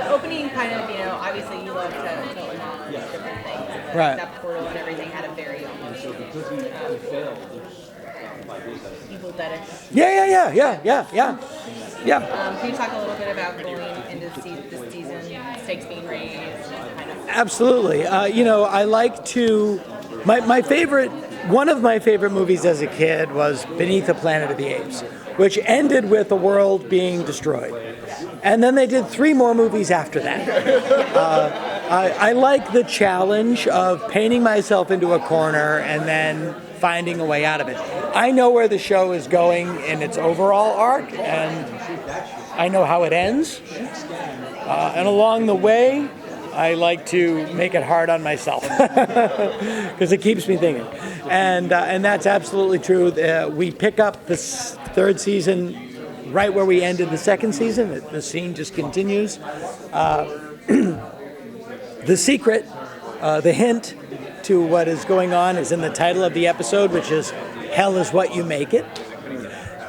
the opening kind of, obviously you love to homage different things. Right. That portal and everything had a very Evil Dead-ish. Yeah. Can you talk a little bit about going into this season, stakes being raised, and kind of... Absolutely. I like to. One of my favorite movies as a kid was Beneath the Planet of the Apes, which ended with the world being destroyed. And then they did 3 more movies after that. I like the challenge of painting myself into a corner and then finding a way out of it. I know where the show is going in its overall arc, and I know how it ends. And along the way, I like to make it hard on myself because it keeps me thinking. And that's absolutely true. We pick up the 3rd season right where we ended the 2nd season. The scene just continues. The secret, the hint to what is going on is in the title of the episode, which is Hell is What You Make It.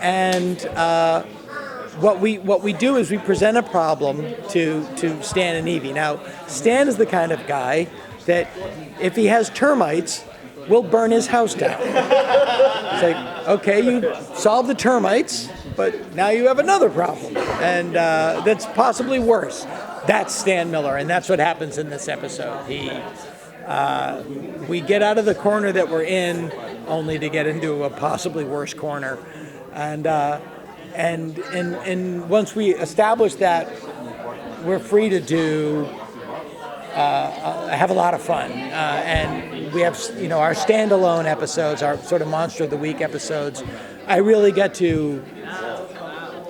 And what we do is we present a problem to Stan and Evie. Now, Stan is the kind of guy that if he has termites, will burn his house down. It's like, okay, you solved the termites, but now you have another problem, and that's possibly worse. That's Stan Miller, and that's what happens in this episode. We get out of the corner that we're in, only to get into a possibly worse corner, and once we establish that, we're free to do. Have a lot of fun, and we have our standalone episodes, our sort of Monster of the Week episodes. I really get to,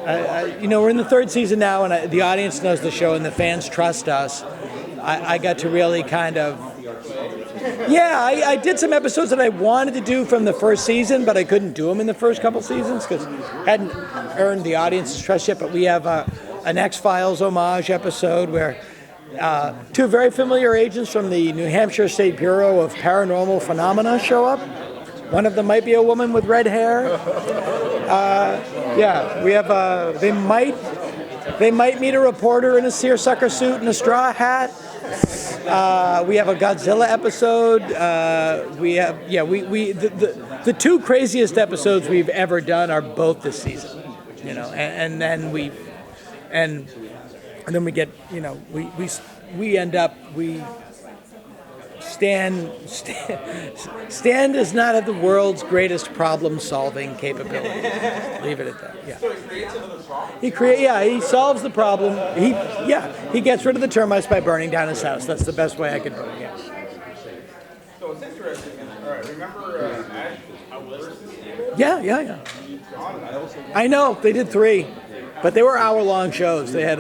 we're in the 3rd season now, and the audience knows the show, and the fans trust us. I got to really kind of, I did some episodes that I wanted to do from the 1st season, but I couldn't do them in the first couple seasons because I hadn't earned the audience's trust yet. But we have an X-Files homage episode where 2 very familiar agents from the New Hampshire State Bureau of Paranormal Phenomena show up. One of them might be a woman with red hair. We have they might meet a reporter in a seersucker suit and a straw hat. We have a Godzilla episode. The 2 craziest episodes we've ever done are both this season. And then we get, we end up, Stan does not have the world's greatest problem-solving capability. Leave it at that. Yeah. So he creates another problem? He solves the problem. He gets rid of the termites by burning down his house. That's the best way I could put it. Yeah. So it's interesting. All right, remember Ash versus Evil? Yeah. I know they did 3, but they were hour-long shows. They had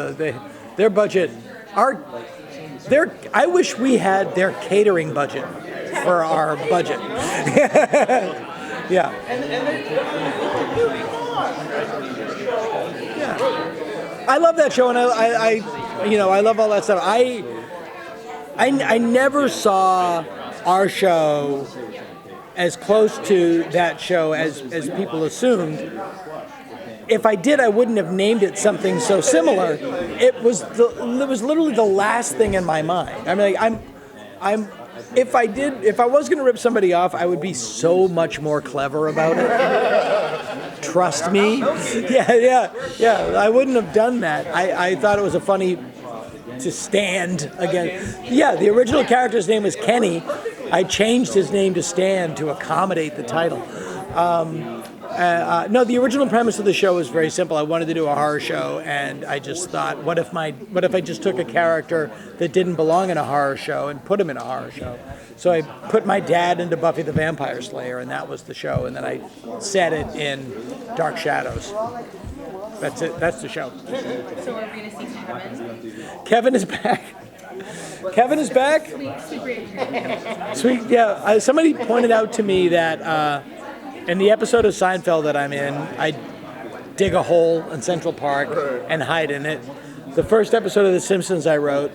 their budget. I wish we had their catering budget for our budget. Yeah. I love that show, and I love all that stuff. I never saw our show as close to that show as people assumed. If I did, I wouldn't have named it something so similar. It was literally the last thing in my mind. I mean, if I was going to rip somebody off, I would be so much more clever about it. Trust me. Yeah. I wouldn't have done that. I thought it was a funny to stand again. Yeah, the original character's name was Kenny. I changed his name to Stan to accommodate the title. No, the original premise of the show was very simple. I wanted to do a horror show, and I just thought, what if I just took a character that didn't belong in a horror show and put him in a horror show? So I put my dad into Buffy the Vampire Slayer, and that was the show. And then I set it in Dark Shadows. That's it. That's the show. So we're going to see Kevin. Kevin is back. Kevin is back. Sweet. Yeah. Somebody pointed out to me that. In the episode of Seinfeld that I'm in, I dig a hole in Central Park and hide in it. The first episode of The Simpsons I wrote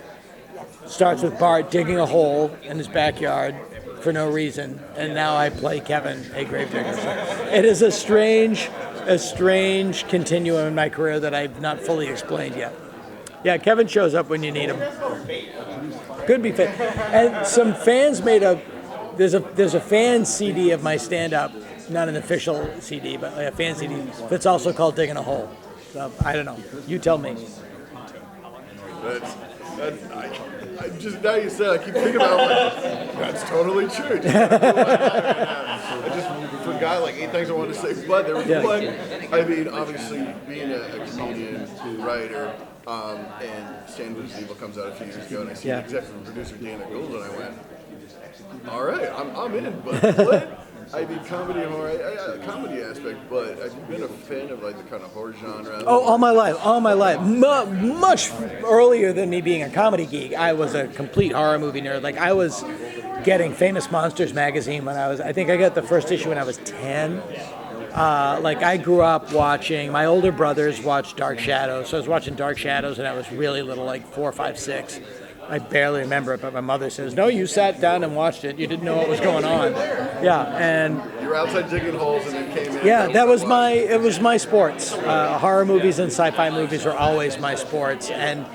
starts with Bart digging a hole in his backyard for no reason, and now I play Kevin, a gravedigger. So it is a strange continuum in my career that I've not fully explained yet. Yeah, Kevin shows up when you need him. Could be fit. And some fans made there's a fan CD of my stand-up, not an official CD, but like a fan CD that's also called Digging a Hole. So I don't know. You tell me. I just, now you said, I keep thinking about it, like, that's totally true. I just forgot like 8 things I wanted to say, but there was one. I mean, obviously, being a comedian, writer, and Stand With Evil comes out a few years ago, and I see the executive producer Dana Gould, and I went, all right, I'm in, but what? I mean, comedy and horror, comedy aspect, but I've been a fan of like the kind of horror genre. Oh, all my life. Much earlier than me being a comedy geek, I was a complete horror movie nerd. Like I was getting Famous Monsters magazine when I think I got the first issue when I was 10. Like I grew up watching, my older brothers watched Dark Shadows, so I was watching Dark Shadows and I was really little, like 4, 5, 6. I barely remember it, but my mother says, no, you sat down and watched it. You didn't know what was going on. Yeah, and you were outside digging holes and then came in. Yeah, it was my sports. Horror movies and sci-fi movies were always my sports. And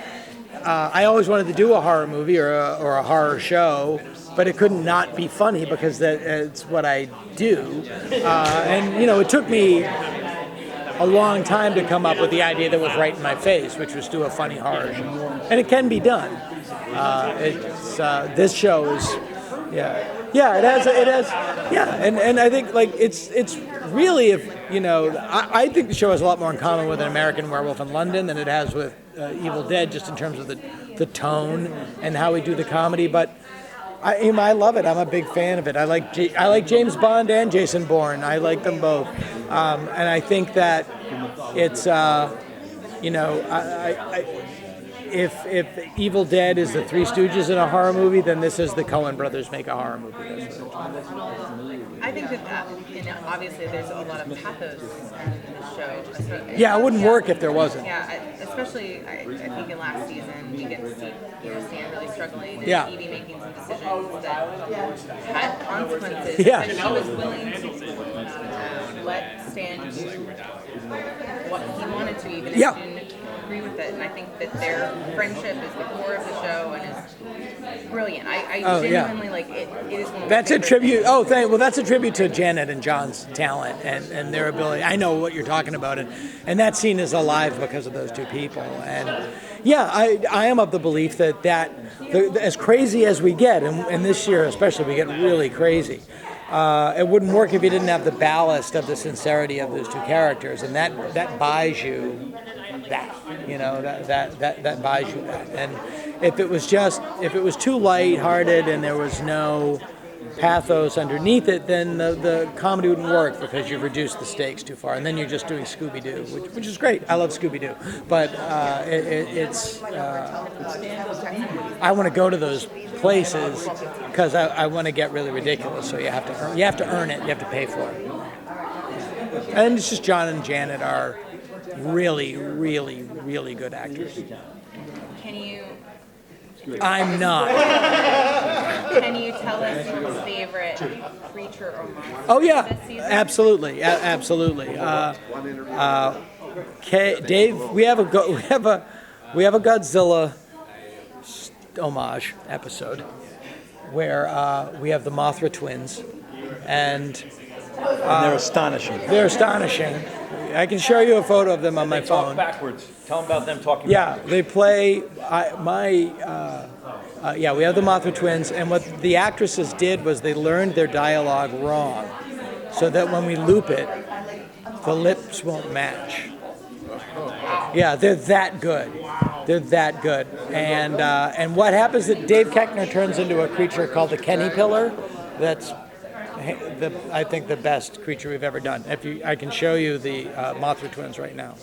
I always wanted to do a horror movie or a horror show, but it could not be funny because it's what I do. And, it took me a long time to come up with the idea that was right in my face, which was do a funny horror show. And it can be done. This show is, and I think like it's really I think the show has a lot more in common with An American Werewolf in London than it has with Evil Dead, just in terms of the tone and how we do the comedy. But I love it. I'm a big fan of it. I like James Bond and Jason Bourne. I like them both, and I think that it's If Evil Dead is the Three Stooges in a horror movie, then this is the Coen brothers make a horror movie. I think that obviously there's a lot of pathos in the show. Yeah, it wouldn't work if there wasn't. Yeah, especially I think in last season we get to see Stan really struggling and Evie making some decisions that had consequences. Yeah. But she was willing to let Stan do what he wanted to, even if he didn't agree with it. And I think that their friendship is the core of the show and is brilliant. I genuinely like it. It is one of That's my a tribute. That's a tribute to Janet and John's talent and their ability. I know what you're talking about, and that scene is alive because of those two people. And I am of the belief that as crazy as we get, and this year especially we get really crazy. It wouldn't work if you didn't have the ballast of the sincerity of those two characters, and that buys you that. That buys you that. And if it was too lighthearted and there was no pathos underneath it, then the comedy wouldn't work because you've reduced the stakes too far, and then you're just doing Scooby-Doo, which is great. I love Scooby-Doo, but it's I want to go to those places because I want to get really ridiculous. So you have to earn it. You have to pay for it. And it's just John and Janet are really, really, really good actors. Can you? I'm not. Can you tell us your favorite creature or monster? Oh yeah, this season? absolutely. Dave, we have a Godzilla homage episode where we have the Mothra twins, and they're astonishing. They're astonishing. I can show you a photo of them on my phone. Talk backwards. Tell them about them talking. Yeah, they play. We have the Mothra twins, and what the actresses did was they learned their dialogue wrong, so that when we loop it, the lips won't match. Yeah, they're that good. They're that good. And what happens is that Dave Koechner turns into a creature called the Kenny Pillar. That's I think the best creature we've ever done. I can show you the Mothra twins right now.